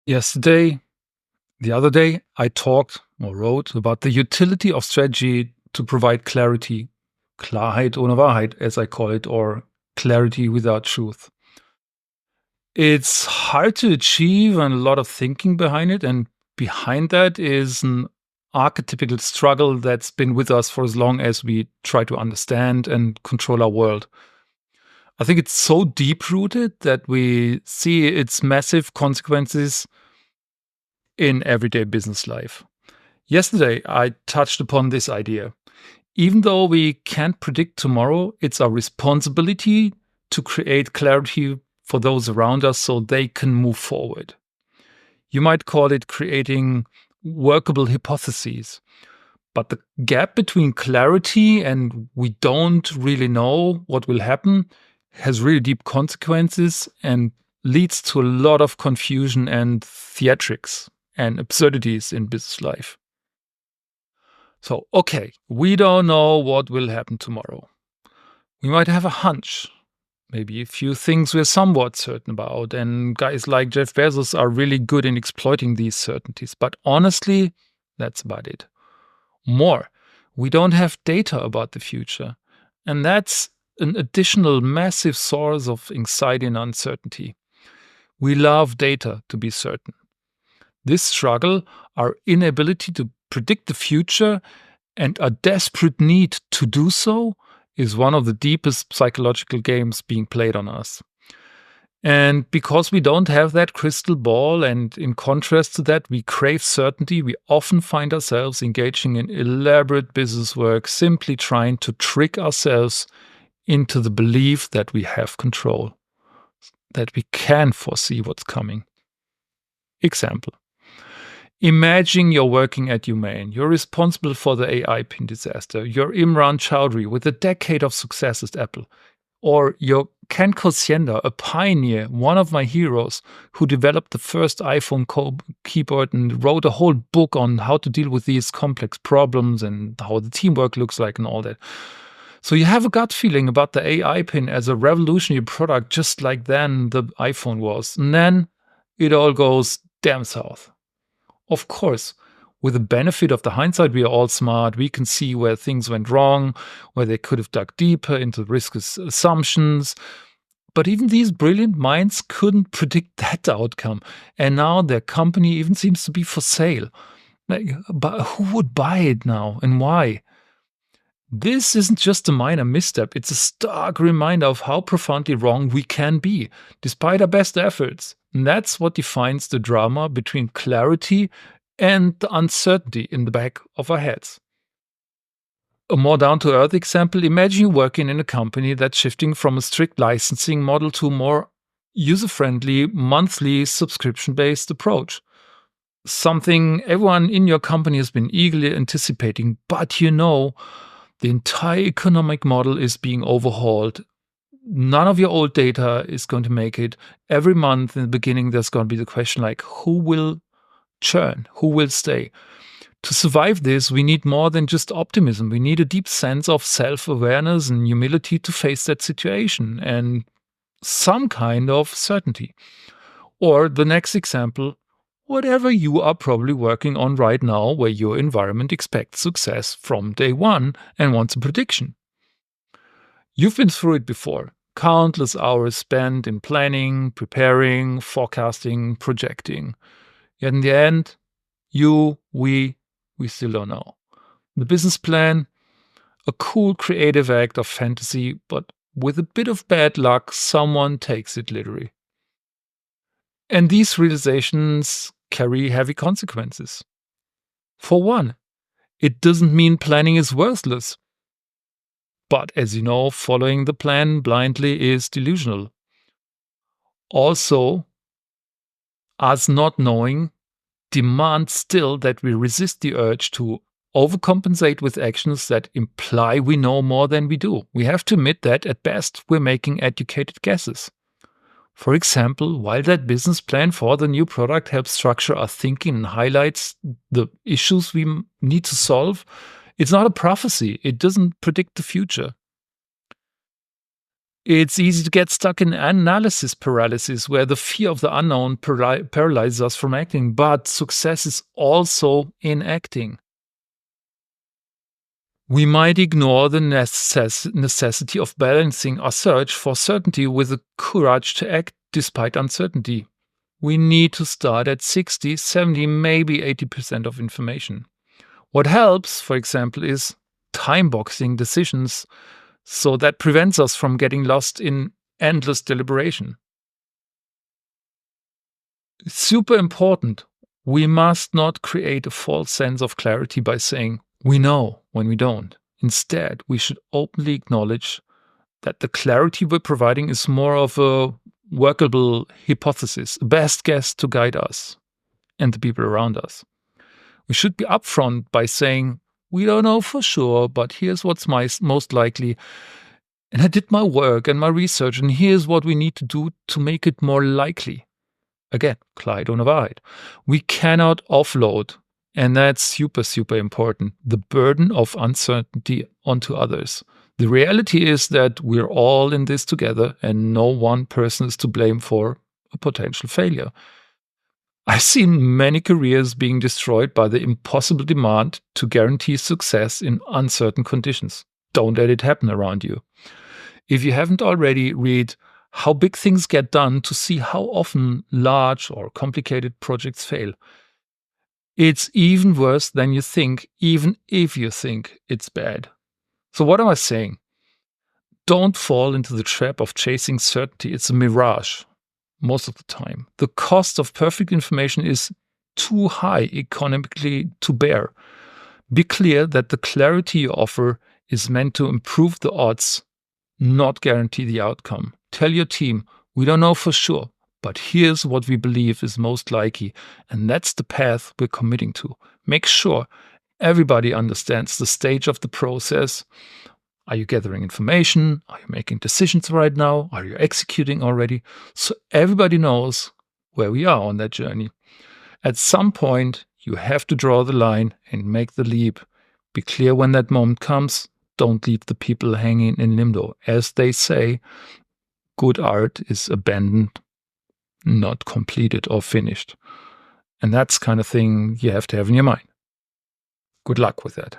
Yesterday, the other day, I talked or wrote about the utility of strategy to provide clarity, Klarheit ohne Wahrheit, as I call it, or clarity without truth. It's hard to achieve and a lot of thinking behind it. And behind that is an archetypical struggle that's been with us for as long as we try to understand and control our world. I think it's so deep rooted that we see its massive consequences in everyday business life. Yesterday, I touched upon this idea. Even though we can't predict tomorrow, it's our responsibility to create clarity for those around us so they can move forward. You might call it creating workable hypotheses. But the gap between clarity and we don't really know what will happen has really deep consequences and leads to a lot of confusion and theatrics and absurdities in business life. So, okay, we don't know what will happen tomorrow. We might have a hunch, maybe a few things we're somewhat certain about, and guys like Jeff Bezos are really good in exploiting these certainties. But honestly, that's about it. More, we don't have data about the future, and that's an additional massive source of anxiety and uncertainty. We love data to be certain. This struggle, our inability to predict the future and a desperate need to do so, is one of the deepest psychological games being played on us. And because we don't have that crystal ball, and in contrast to that, we crave certainty, we often find ourselves engaging in elaborate business work, simply trying to trick ourselves into the belief that we have control, that we can foresee what's coming. Example. Imagine you're working at Humane. You're responsible for the AI pin disaster. You're Imran Chowdhury with a decade of success at Apple. Or you're Ken Kosienda, a pioneer, one of my heroes, who developed the first iPhone keyboard and wrote a whole book on how to deal with these complex problems and how the teamwork looks like and all that. So you have a gut feeling about the AI pin as a revolutionary product, just like then the iPhone was. And then it all goes damn south. Of course, with the benefit of the hindsight, we are all smart. We can see where things went wrong, where they could have dug deeper into risk assumptions. But even these brilliant minds couldn't predict that outcome. And now their company even seems to be for sale. But who would buy it now and why? This isn't just a minor misstep. It's a stark reminder of how profoundly wrong we can be, despite our best efforts. And that's what defines the drama between clarity and the uncertainty in the back of our heads. A more down-to-earth example, imagine you working in a company that's shifting from a strict licensing model to a more user-friendly, monthly, subscription-based approach. Something everyone in your company has been eagerly anticipating, but you know the entire economic model is being overhauled. None of your old data is going to make it. Every month in the beginning, there's going to be the question like, who will churn? Who will stay? To survive this, we need more than just optimism. We need a deep sense of self-awareness and humility to face that situation and some kind of certainty. Or the next example, whatever you are probably working on right now, where your environment expects success from day one and wants a prediction. You've been through it before. Countless hours spent in planning, preparing, forecasting, projecting. Yet in the end, we still don't know. The business plan, a cool creative act of fantasy, but with a bit of bad luck, someone takes it literally. And these realizations carry heavy consequences. For one, it doesn't mean planning is worthless. But as you know, following the plan blindly is delusional. Also, us not knowing demands still that we resist the urge to overcompensate with actions that imply we know more than we do. We have to admit that at best we're making educated guesses. For example, while that business plan for the new product helps structure our thinking and highlights the issues we need to solve, it's not a prophecy. It doesn't predict the future. It's easy to get stuck in analysis paralysis, where the fear of the unknown paralyzes us from acting, but success is also in acting. We might ignore the necessity of balancing our search for certainty with the courage to act despite uncertainty. We need to start at 60, 70, maybe 80% of information. What helps, for example, is time boxing decisions, so that prevents us from getting lost in endless deliberation. Super important. We must not create a false sense of clarity by saying we know when we don't. Instead, we should openly acknowledge that the clarity we're providing is more of a workable hypothesis, a best guess to guide us and the people around us. We should be upfront by saying, we don't know for sure, but here's what's most likely. And I did my work and my research, and here's what we need to do to make it more likely. Again, Klarheit ohne Wahrheit. We cannot offload, and that's super, super important, the burden of uncertainty onto others. The reality is that we're all in this together, and no one person is to blame for a potential failure. I've seen many careers being destroyed by the impossible demand to guarantee success in uncertain conditions. Don't let it happen around you. If you haven't already, read How Big Things Get Done to see how often large or complicated projects fail. It's even worse than you think, even if you think it's bad. So what am I saying? Don't fall into the trap of chasing certainty. It's a mirage most of the time. The cost of perfect information is too high economically to bear. Be clear that the clarity you offer is meant to improve the odds, not guarantee the outcome. Tell your team, we don't know for sure, but here's what we believe is most likely, and that's the path we're committing to. Make sure everybody understands the stage of the process. Are you gathering information? Are you making decisions right now? Are you executing already? So everybody knows where we are on that journey. At some point, you have to draw the line and make the leap. Be clear when that moment comes. Don't leave the people hanging in limbo. As they say, good art is abandoned, not completed or finished. And that's the kind of thing you have to have in your mind. Good luck with that.